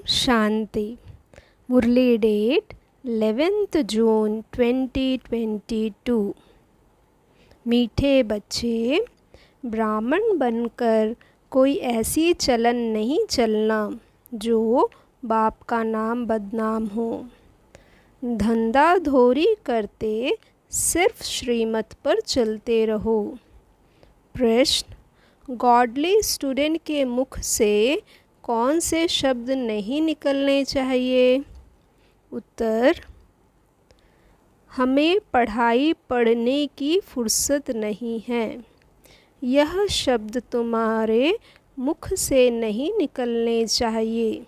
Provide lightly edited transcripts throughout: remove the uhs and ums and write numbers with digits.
शांति। मुरली date 11 जून 2022। मीठे बच्चे, ब्राह्मण बनकर कोई ऐसी चलन नहीं चलना जो बाप का नाम बदनाम हो। धंधा धोरी करते सिर्फ श्रीमत पर चलते रहो। प्रश्न, गॉडली स्टूडेंट के मुख से कौन से शब्द नहीं निकलने चाहिए? उत्तर, हमें पढ़ाई पढ़ने की फुर्सत नहीं है। यह शब्द तुम्हारे मुख से नहीं निकलने चाहिए।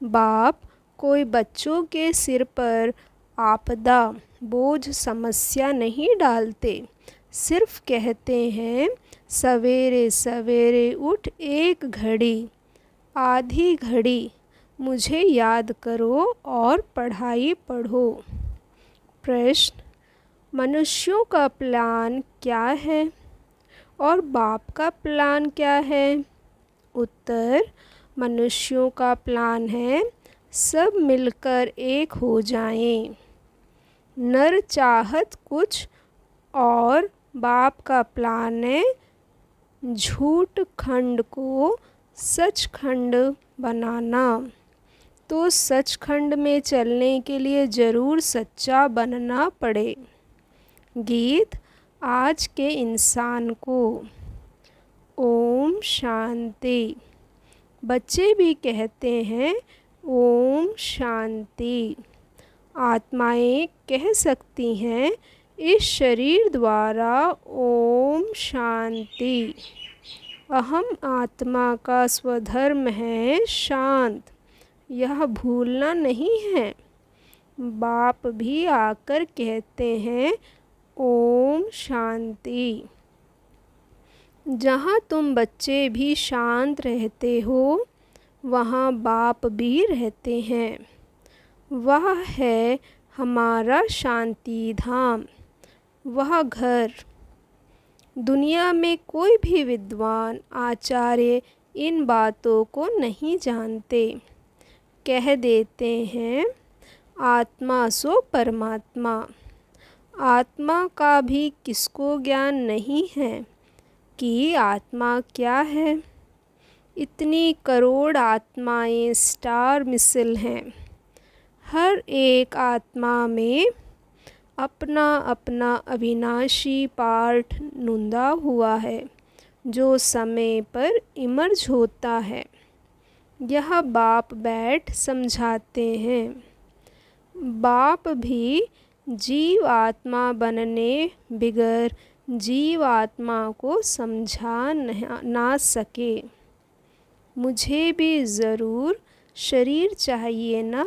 बाप कोई बच्चों के सिर पर आपदा बोझ समस्या नहीं डालते, सिर्फ कहते हैं सवेरे सवेरे उठ एक घड़ी आधी घड़ी मुझे याद करो और पढ़ाई पढ़ो। प्रश्न, मनुष्यों का प्लान क्या है और बाप का प्लान क्या है? उत्तर, मनुष्यों का प्लान है सब मिलकर एक हो जाएं। नर चाहत कुछ और बाप का प्लान है झूठ खंड को सचखंड बनाना। तो सचखंड में चलने के लिए ज़रूर सच्चा बनना पड़े। गीत आज के इंसान को। ओम शांति। बच्चे भी कहते हैं ओम शांति। आत्माएं कह सकती हैं इस शरीर द्वारा ओम शांति। अहम आत्मा का स्वधर्म है शांत, यह भूलना नहीं है। बाप भी आकर कहते हैं ओम शांति। जहाँ तुम बच्चे भी शांत रहते हो, वहाँ बाप भी रहते हैं। वह है हमारा शांति धाम, वह घर। दुनिया में कोई भी विद्वान आचार्य इन बातों को नहीं जानते। कह देते हैं आत्मा सो परमात्मा। आत्मा का भी किसको ज्ञान नहीं है कि आत्मा क्या है। इतनी करोड़ आत्माएं स्टार मिसल हैं। हर एक आत्मा में अपना अपना अविनाशी पार्ट नुंदा हुआ है जो समय पर इमर्ज होता है। यह बाप बैठ समझाते हैं। बाप भी जीव आत्मा बनने बिगर जीव आत्मा को समझा ना सके। मुझे भी ज़रूर शरीर चाहिए ना।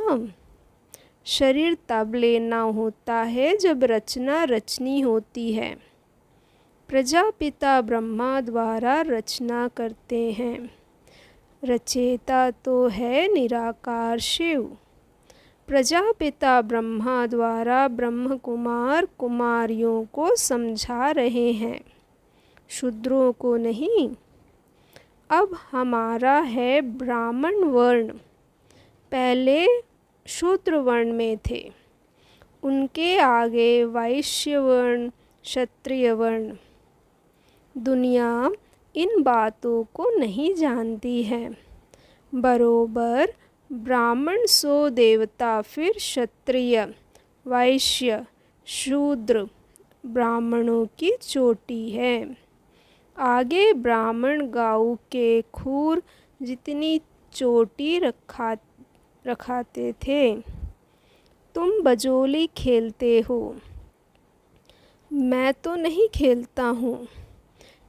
शरीर तब लेना होता है जब रचना रचनी होती है। प्रजापिता ब्रह्मा द्वारा रचना करते हैं। रचेता तो है निराकार शिव। प्रजापिता ब्रह्मा द्वारा ब्रह्म कुमार कुमारियों को समझा रहे हैं, शूद्रों को नहीं। अब हमारा है ब्राह्मण वर्ण। पहले शूद्र वर्ण में थे, उनके आगे वैश्य वर्ण, क्षत्रिय वर्ण। दुनिया इन बातों को नहीं जानती है। बरोबर ब्राह्मण सो देवता, फिर क्षत्रिय, वैश्य, शूद्र ब्राह्मणों की चोटी है। आगे ब्राह्मण गाऊ के खूर जितनी चोटी रखाते थे। तुम बजोली खेलते हो, मैं तो नहीं खेलता हूँ।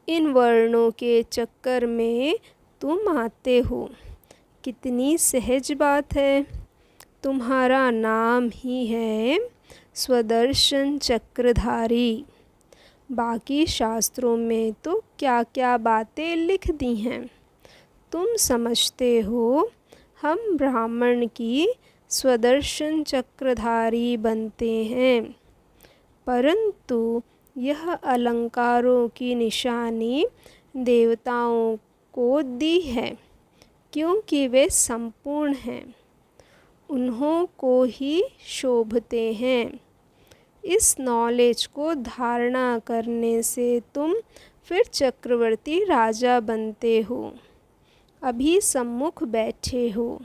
इन वर्णों के चक्कर में तुम आते हो। कितनी सहज बात है। तुम्हारा नाम ही है स्वदर्शन चक्रधारी। बाकी शास्त्रों में तो क्या क्या बातें लिख दी हैं। तुम समझते हो हम ब्राह्मण की स्वदर्शन चक्रधारी बनते हैं, परंतु यह अलंकारों की निशानी देवताओं को दी है क्योंकि वे संपूर्ण हैं। उन्हों को ही शोभते हैं। इस नॉलेज को धारणा करने से तुम फिर चक्रवर्ती राजा बनते हो। अभी सम्मुख बैठे हो।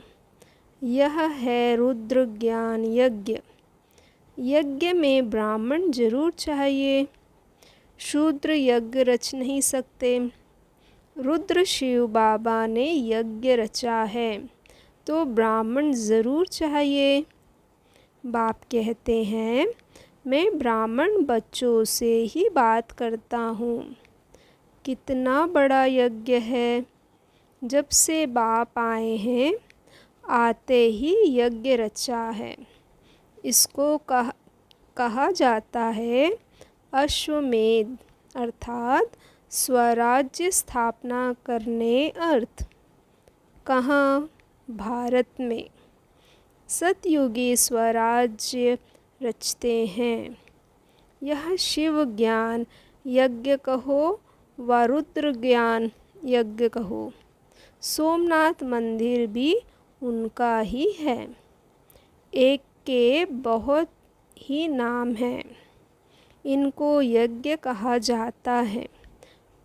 यह है रुद्र ज्ञान यज्ञ। यज्ञ में ब्राह्मण जरूर चाहिए, शूद्र यज्ञ रच नहीं सकते। रुद्र शिव बाबा ने यज्ञ रचा है तो ब्राह्मण ज़रूर चाहिए। बाप कहते हैं, मैं ब्राह्मण बच्चों से ही बात करता हूँ। कितना बड़ा यज्ञ है। जब से बाप आए हैं, आते ही यज्ञ रचा है। इसको कहा जाता है अश्वमेध, अर्थात स्वराज्य स्थापना करने अर्थ। कहाँ? भारत में सतयुगी स्वराज्य रचते हैं। यह शिव ज्ञान यज्ञ कहो व रुद्र ज्ञान यज्ञ कहो, सोमनाथ मंदिर भी उनका ही है। एक के बहुत ही नाम हैं। इनको यज्ञ कहा जाता है,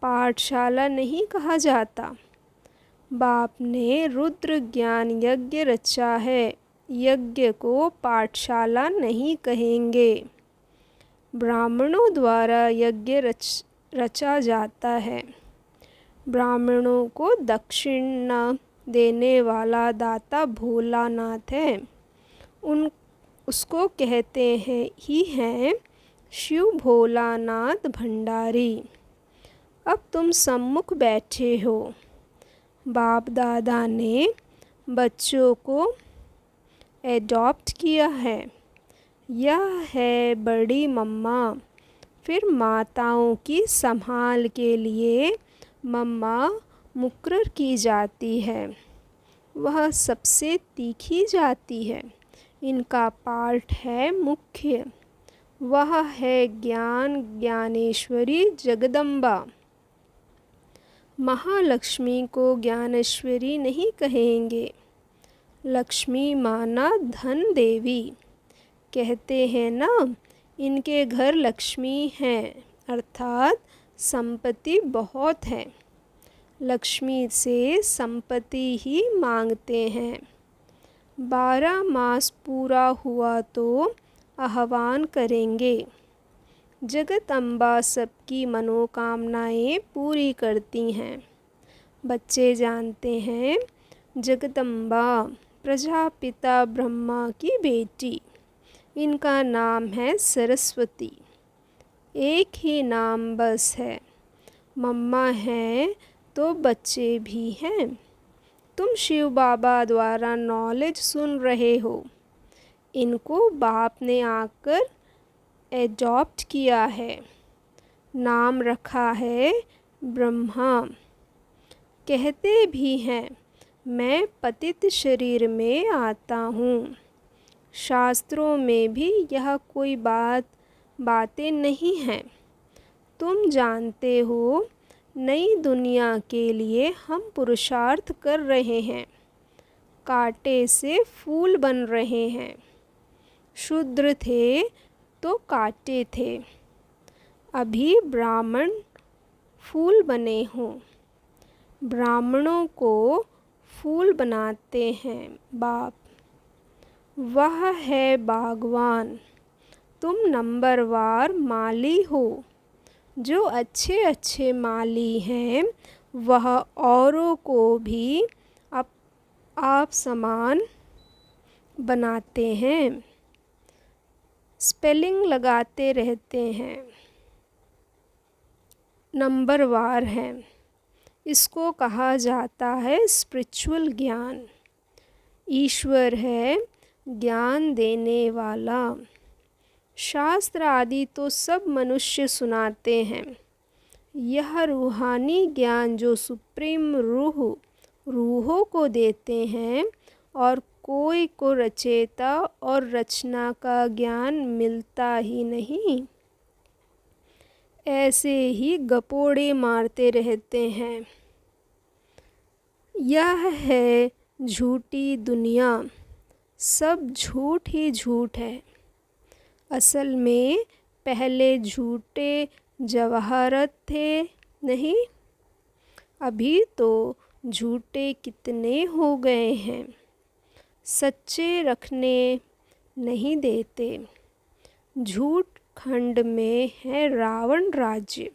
पाठशाला नहीं कहा जाता। बाप ने रुद्र ज्ञान यज्ञ रचा है, यज्ञ को पाठशाला नहीं कहेंगे। ब्राह्मणों द्वारा यज्ञ रचा जाता है। ब्राह्मणों को दक्षिणा देने वाला दाता भोलानाथ है। उसको कहते हैं शिव भोलानाथ भंडारी। अब तुम सम्मुख बैठे हो। बाप दादा ने बच्चों को एडॉप्ट किया है। यह है बड़ी मम्मा। फिर माताओं की संभाल के लिए मम्मा मुकर्रर की जाती है। वह सबसे तीखी जाती है। इनका पाठ है मुख्य। वह है ज्ञान ज्ञानेश्वरी जगदम्बा। महालक्ष्मी को ज्ञानेश्वरी नहीं कहेंगे। लक्ष्मी माना धन देवी। कहते हैं ना, इनके घर लक्ष्मी है, अर्थात संपत्ति बहुत है। लक्ष्मी से संपत्ति ही मांगते हैं। 12 मास पूरा हुआ तो आह्वान करेंगे। जगदम्बा सबकी मनोकामनाएं पूरी करती हैं। बच्चे जानते हैं, जगदम्बा प्रजापिता ब्रह्मा की बेटी। इनका नाम है सरस्वती। एक ही नाम बस है। मम्मा है तो बच्चे भी हैं। तुम शिव बाबा द्वारा नॉलेज सुन रहे हो। इनको बाप ने आकर एडॉप्ट किया है। नाम रखा है ब्रह्मा। कहते भी हैं, मैं पतित शरीर में आता हूँ। शास्त्रों में भी यह कोई बातें नहीं हैं। तुम जानते हो, नई दुनिया के लिए हम पुरुषार्थ कर रहे हैं। कांटे से फूल बन रहे हैं। शूद्र थे तो कांटे थे। अभी ब्राह्मण फूल बने हों। ब्राह्मणों को फूल बनाते हैं बाप। वह है बागवान। तुम नंबरवार माली हो। जो अच्छे अच्छे माली हैं, वह औरों को भी आप समान बनाते हैं। स्पेलिंग लगाते रहते हैं। नंबरवार हैं। इसको कहा जाता है स्पिरिचुअल ज्ञान। ईश्वर है ज्ञान देने वाला। शास्त्र आदि तो सब मनुष्य सुनाते हैं। यह रूहानी ज्ञान जो सुप्रीम रूहों को देते हैं, और कोई को रचेता और रचना का ज्ञान मिलता ही नहीं। ऐसे ही गपोड़े मारते रहते हैं। यह है झूठी दुनिया। सब झूठ ही झूठ है। असल में पहले झूठे जवाहरत थे नहीं, अभी तो झूठे कितने हो गए हैं। सच्चे रखने नहीं देते। झूठ खंड में है रावण राज्य,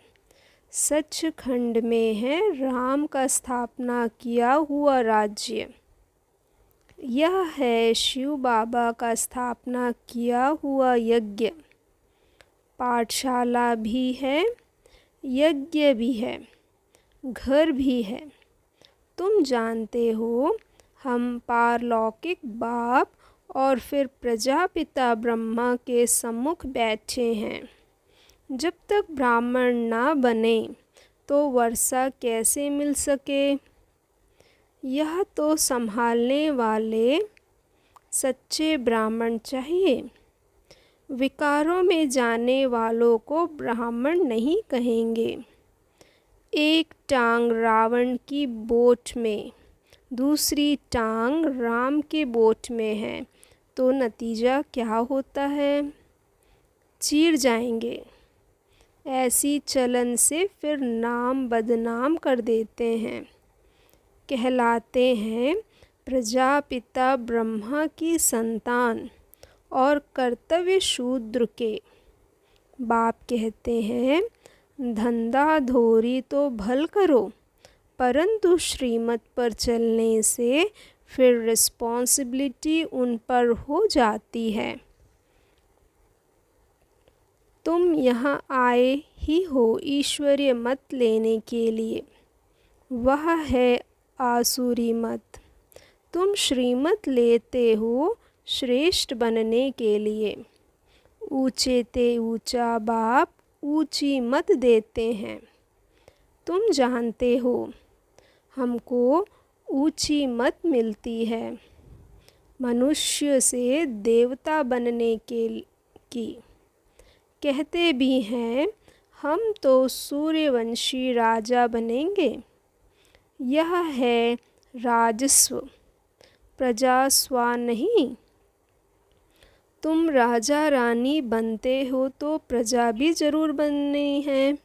सच खंड में है राम का स्थापना किया हुआ राज्य। यह है शिव बाबा का स्थापना किया हुआ यज्ञ। पाठशाला भी है, यज्ञ भी है, घर भी है। तुम जानते हो हम पारलौकिक बाप और फिर प्रजापिता ब्रह्मा के सम्मुख बैठे हैं। जब तक ब्राह्मण ना बने तो वर्षा कैसे मिल सके? यह तो संभालने वाले सच्चे ब्राह्मण चाहिए। विकारों में जाने वालों को ब्राह्मण नहीं कहेंगे। एक टांग रावण की बोट में, दूसरी टांग राम के बोट में है, तो नतीजा क्या होता है? चीर जाएंगे। ऐसी चलन से फिर नाम बदनाम कर देते हैं। कहलाते हैं प्रजापिता ब्रह्मा की संतान और कर्तव्य शूद्र के। बाप कहते हैं धंधा धोरी तो भल करो, परंतु श्रीमत पर चलने से फिर रिस्पॉन्सिबिलिटी उन पर हो जाती है। तुम यहाँ आए ही हो ईश्वरीय मत लेने के लिए, वह है आसुरी मत। तुम श्रीमत लेते हो श्रेष्ठ बनने के लिए। ऊंचे ते ऊंचा बाप ऊंची मत देते हैं। तुम जानते हो हमको ऊंची मत मिलती है मनुष्य से देवता बनने के की। कहते भी हैं हम तो सूर्यवंशी राजा बनेंगे। यह है राजस्व, प्रजास्व नहीं। तुम राजा रानी बनते हो तो प्रजा भी जरूर बननी है।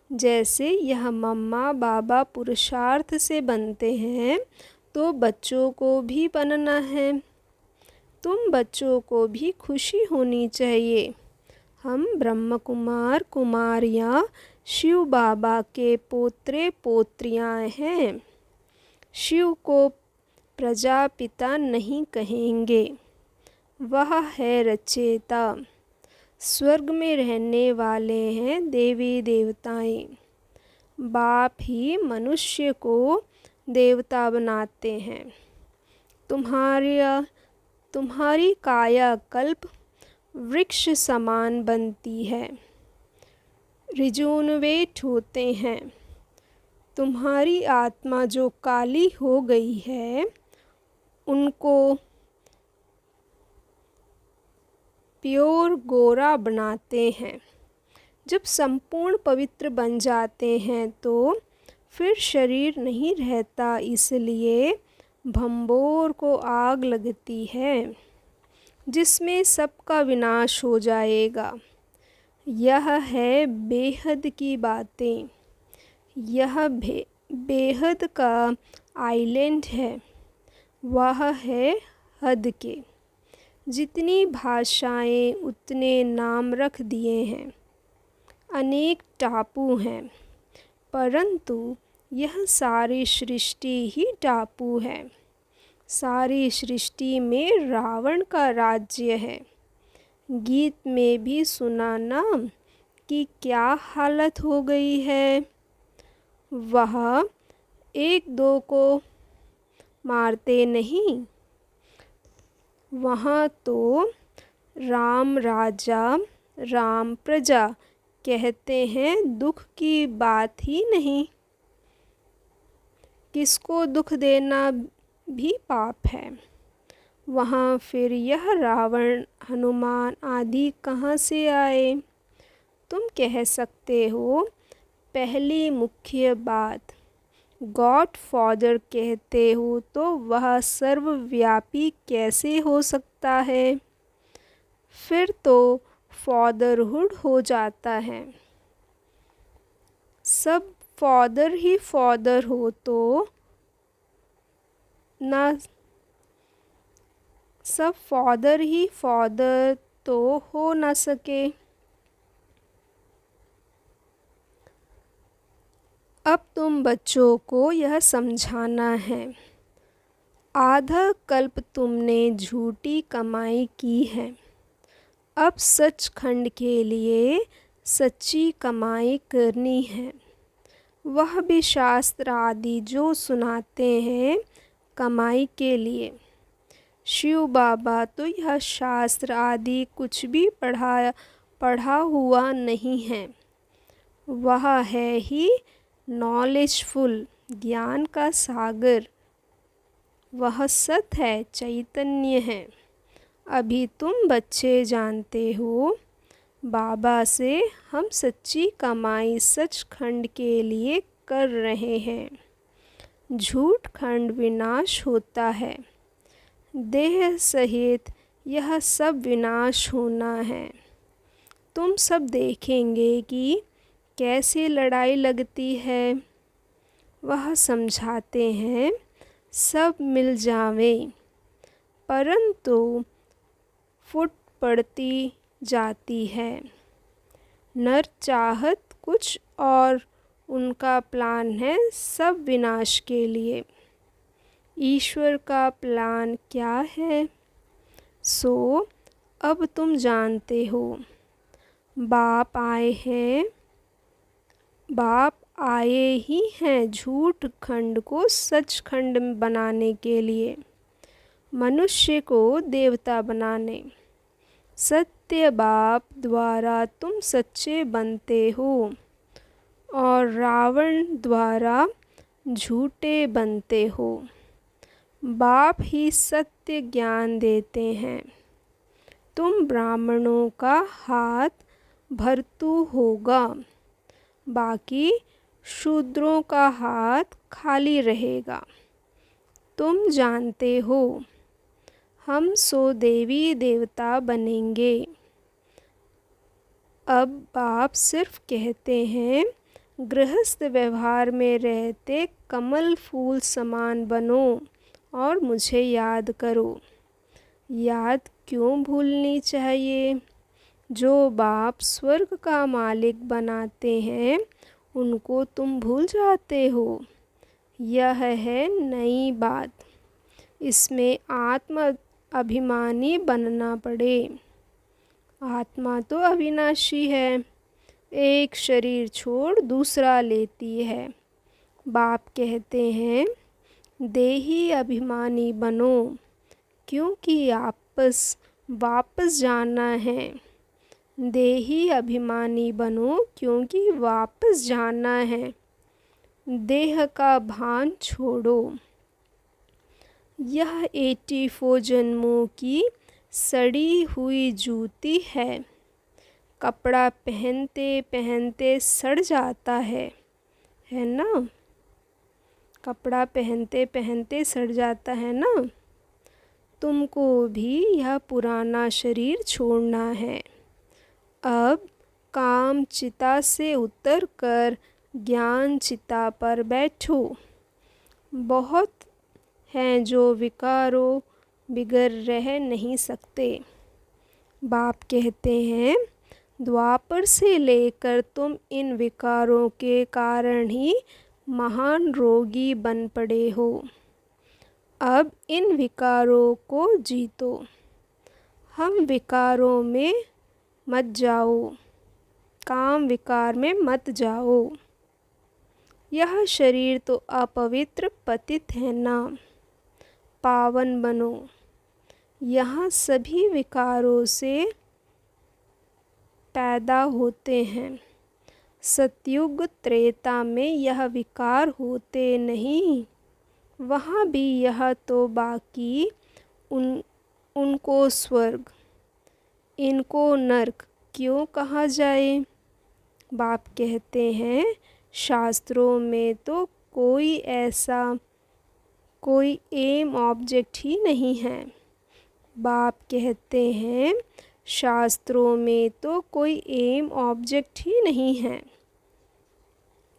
जैसे यह मम्मा बाबा पुरुषार्थ से बनते हैं तो बच्चों को भी बनना है। तुम बच्चों को भी खुशी होनी चाहिए। हम ब्रह्म कुमार कुमारियाँ शिव बाबा के पोत्रे पोत्रियाँ हैं। शिव को प्रजापिता नहीं कहेंगे, वह है रचयिता। स्वर्ग में रहने वाले हैं देवी देवताएं। बाप ही मनुष्य को देवता बनाते हैं। तुम्हारी काया कल्प वृक्ष समान बनती है, रिजोनवेट होते हैं। तुम्हारी आत्मा जो काली हो गई है उनको प्योर गोरा बनाते हैं। जब संपूर्ण पवित्र बन जाते हैं तो फिर शरीर नहीं रहता, इसलिए भंबोर को आग लगती है जिसमें सबका विनाश हो जाएगा। यह है बेहद की बातें। यह बेहद का आइलैंड है, वह है हद के। जितनी भाषाएं उतने नाम रख दिए हैं। अनेक टापू हैं, परंतु यह सारी सृष्टि ही टापू है। सारी सृष्टि में रावण का राज्य है। गीत में भी सुना ना कि क्या हालत हो गई है। वह एक दो को मारते नहीं, वहाँ तो राम राजा राम प्रजा कहते हैं। दुख की बात ही नहीं। किसको दुख देना भी पाप है। वहाँ फिर यह रावण हनुमान आदि कहाँ से आए? तुम कह सकते हो पहली मुख्य बात गॉड फादर कहते हो तो वह सर्वव्यापी कैसे हो सकता है? फिर तो फादरहुड हो जाता है। सब फादर ही फादर हो तो ना, सब फादर ही फादर तो हो ना सके। अब तुम बच्चों को यह समझाना है। आधा कल्प तुमने झूठी कमाई की है। अब सचखंड के लिए सच्ची कमाई करनी है। वह भी शास्त्र आदि जो सुनाते हैं कमाई के लिए। शिव बाबा तो यह शास्त्र आदि कुछ भी पढ़ा हुआ नहीं है। वह है ही नॉलेजफुल, ज्ञान का सागर। वह सत है, चैतन्य है। अभी तुम बच्चे जानते हो, बाबा से हम सच्ची कमाई सचखंड के लिए कर रहे हैं। झूठ खंड विनाश होता है। देह सहित यह सब विनाश होना है। तुम सब देखेंगे कि कैसे लड़ाई लगती है। वह समझाते हैं सब मिल जावें, परंतु फूट पड़ती जाती है। नर चाहत कुछ और, उनका प्लान है सब विनाश के लिए। ईश्वर का प्लान क्या है? सो अब तुम जानते हो। बाप आए ही हैं झूठ खंड को सच खंड बनाने के लिए, मनुष्य को देवता बनाने। सत्य बाप द्वारा तुम सच्चे बनते हो और रावण द्वारा झूठे बनते हो। बाप ही सत्य ज्ञान देते हैं। तुम ब्राह्मणों का हाथ भरतू होगा, बाकी शूद्रों का हाथ खाली रहेगा। तुम जानते हो हम सो देवी देवता बनेंगे। अब बाप सिर्फ कहते हैं गृहस्थ व्यवहार में रहते कमल फूल समान बनो और मुझे याद करो। याद क्यों भूलनी चाहिए? जो बाप स्वर्ग का मालिक बनाते हैं उनको तुम भूल जाते हो। यह है नई बात। इसमें आत्मा अभिमानी बनना पड़े। आत्मा तो अविनाशी है, एक शरीर छोड़ दूसरा लेती है। बाप कहते हैं देही अभिमानी बनो, क्योंकि वापस जाना है। देही अभिमानी बनो क्योंकि वापस जाना है। देह का भान छोड़ो। यह 84 जन्मों की सड़ी हुई जूती है। कपड़ा पहनते पहनते सड़ जाता है ना? कपड़ा पहनते पहनते सड़ जाता है ना? तुमको भी यह पुराना शरीर छोड़ना है। अब काम चिता से उतर कर ज्ञान चिता पर बैठो। बहुत हैं जो विकारों बिगर रह नहीं सकते। बाप कहते हैं द्वापर से लेकर तुम इन विकारों के कारण ही महान रोगी बन पड़े हो। अब इन विकारों को जीतो। हम विकारों में मत जाओ, काम विकार में मत जाओ। यह शरीर तो अपवित्र पतित है ना? पावन बनो। यहाँ सभी विकारों से पैदा होते हैं। सतयुग त्रेता में यह विकार होते नहीं। वहाँ भी यह तो बाकी उनको स्वर्ग, इनको नरक क्यों कहा जाए? बाप कहते हैं शास्त्रों में तो कोई एम ऑब्जेक्ट ही नहीं है। बाप कहते हैं शास्त्रों में तो कोई एम ऑब्जेक्ट ही नहीं है।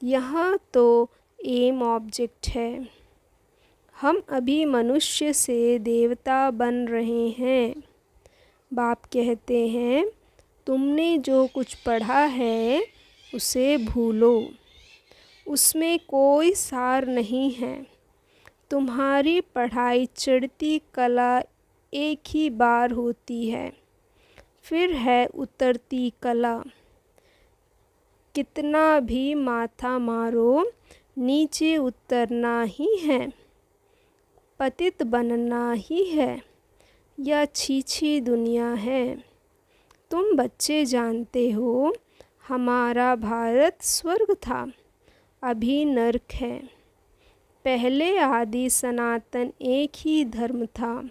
यहाँ तो एम ऑब्जेक्ट है। हम अभी मनुष्य से देवता बन रहे हैं। बाप कहते हैं तुमने जो कुछ पढ़ा है उसे भूलो, उसमें कोई सार नहीं है। तुम्हारी पढ़ाई चढ़ती कला एक ही बार होती है, फिर है उतरती कला। कितना भी माथा मारो नीचे उतरना ही है, पतित बनना ही है। यह छी दुनिया है। तुम बच्चे जानते हो हमारा भारत स्वर्ग था, अभी नरक है। पहले आदि सनातन एक ही धर्म था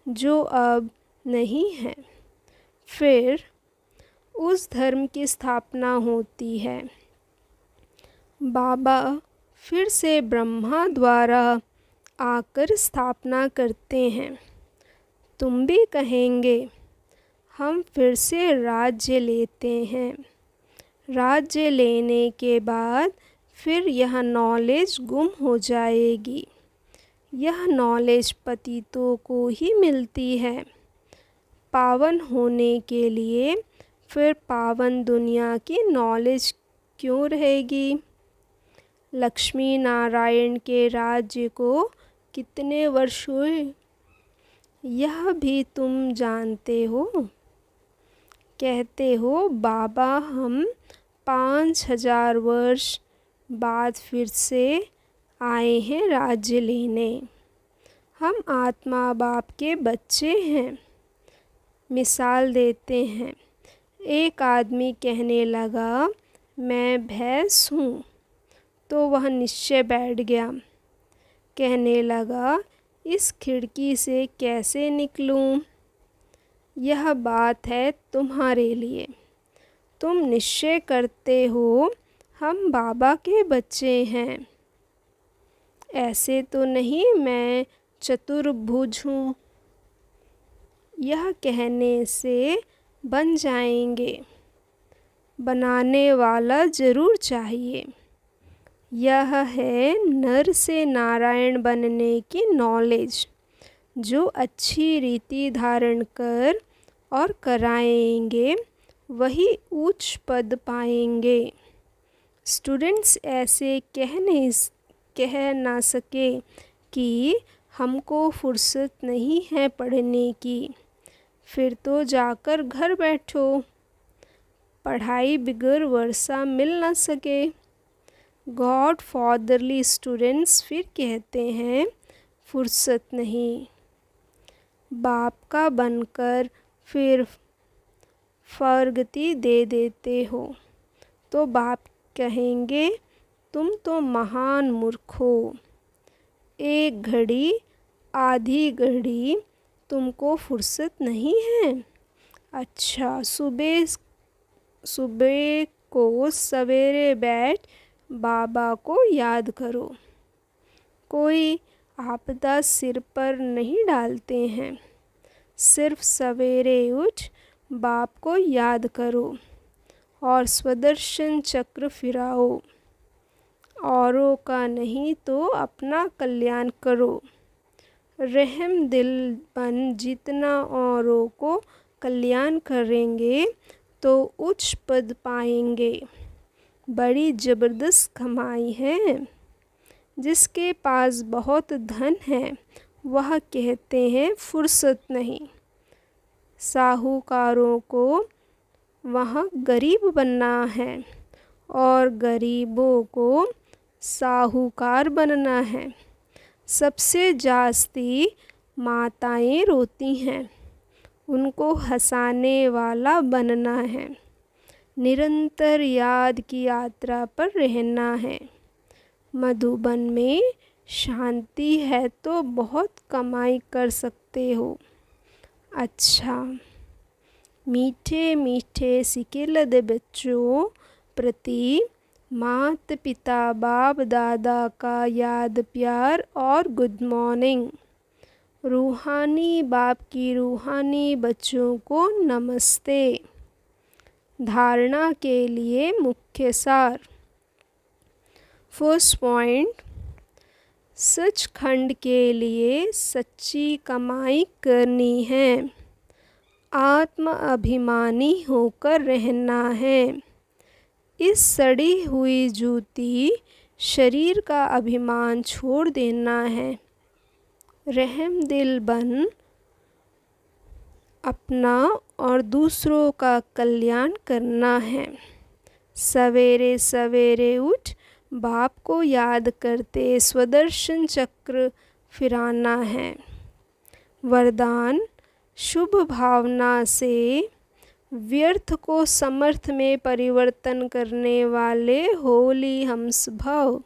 जो अब नहीं है। फिर उस धर्म की स्थापना होती है। बाबा फिर से ब्रह्मा द्वारा आकर स्थापना करते हैं। तुम भी कहेंगे हम फिर से राज्य लेते हैं। राज्य लेने के बाद फिर यह नॉलेज गुम हो जाएगी। यह नॉलेज पतितों को ही मिलती है। पावन होने के लिए फिर पावन दुनिया की नॉलेज क्यों रहेगी? लक्ष्मी नारायण के राज्य को कितने वर्ष हुए, यह भी तुम जानते हो। कहते हो बाबा हम 5000 वर्ष बाद फिर से आए हैं राज्य लेने। हम आत्मा बाप के बच्चे हैं। मिसाल देते हैं, एक आदमी कहने लगा मैं भैंस हूँ, तो वह निश्चय बैठ गया। कहने लगा इस खिड़की से कैसे निकलूं? यह बात है तुम्हारे लिए। तुम निश्चय करते हो हम बाबा के बच्चे हैं। ऐसे तो नहीं मैं चतुर्भुज हूँ। यह कहने से बन जाएंगे, बनाने वाला ज़रूर चाहिए। यह है नर से नारायण बनने की नॉलेज, जो अच्छी रीति धारण कर और कराएंगे वही उच्च पद पाएंगे। स्टूडेंट्स ऐसे कह ना सके कि हमको फुर्सत नहीं है पढ़ने की, फिर तो जाकर घर बैठो। पढ़ाई बिगर वर्षा मिल ना सके। गॉड फादरली स्टूडेंट्स फिर कहते हैं फुर्सत नहीं। बाप का बनकर फिर फरगति दे देते हो तो बाप कहेंगे तुम तो महान मूर्ख हो। एक घड़ी आधी घड़ी तुमको फुर्सत नहीं है। अच्छा, सुबह को सवेरे बैठ बाबा को याद करो। कोई आपदा सिर पर नहीं डालते हैं। सिर्फ सवेरे उठ बाप को याद करो और स्वदर्शन चक्र फिराओ। औरों का नहीं तो अपना कल्याण करो। रहम दिल बन जितना औरों को कल्याण करेंगे तो उच्च पद पाएंगे। बड़ी ज़बरदस्त कमाई है। जिसके पास बहुत धन है वह कहते हैं फुर्सत नहीं। साहूकारों को वहाँ गरीब बनना है और गरीबों को साहूकार बनना है। सबसे जास्ती माताएं रोती हैं, उनको हंसाने वाला बनना है। निरंतर याद की यात्रा पर रहना है। मधुबन में शांति है तो बहुत कमाई कर सकते हो। अच्छा, मीठे मीठे सिकेलद बच्चों प्रति माता पिता बाप दादा का याद प्यार और गुड मॉर्निंग। रूहानी बाप की रूहानी बच्चों को नमस्ते। धारणा के लिए मुख्य सार। फर्स्ट पॉइंट, सचखंड के लिए सच्ची कमाई करनी है। आत्म अभिमानी होकर रहना है। इस सड़ी हुई जूती शरीर का अभिमान छोड़ देना है। रहम दिल बन अपना और दूसरों का कल्याण करना है। सवेरे सवेरे उठ बाप को याद करते स्वदर्शन चक्र फिराना है। वरदान, शुभ भावना से व्यर्थ को समर्थ में परिवर्तन करने वाले होली हंस भव।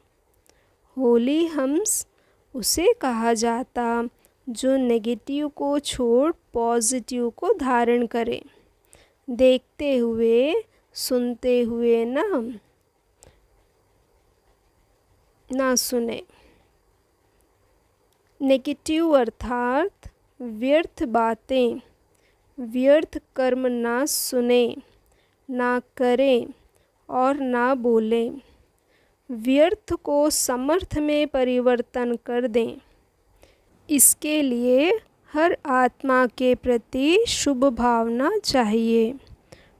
होली हंस उसे कहा जाता जो नेगेटिव को छोड़ पॉजिटिव को धारण करे। देखते हुए सुनते हुए ना सुने। नेगेटिव अर्थात व्यर्थ बातें, व्यर्थ कर्म ना सुने, ना करें और ना बोलें। व्यर्थ को समर्थ में परिवर्तन कर दें। इसके लिए हर आत्मा के प्रति शुभ भावना चाहिए।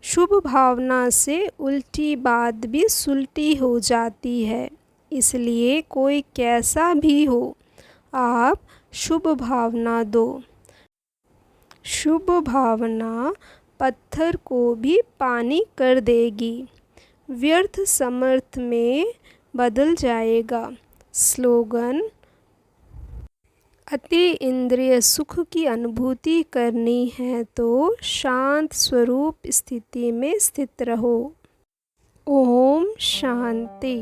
शुभ भावना से उल्टी बात भी सुलटी हो जाती है। इसलिए कोई कैसा भी हो, आप शुभ भावना दो। शुभ भावना पत्थर को भी पानी कर देगी, व्यर्थ समर्थ में बदल जाएगा। स्लोगन, अति इंद्रिय सुख की अनुभूति करनी है तो शांत स्वरूप स्थिति में स्थित रहो। ओम शांति।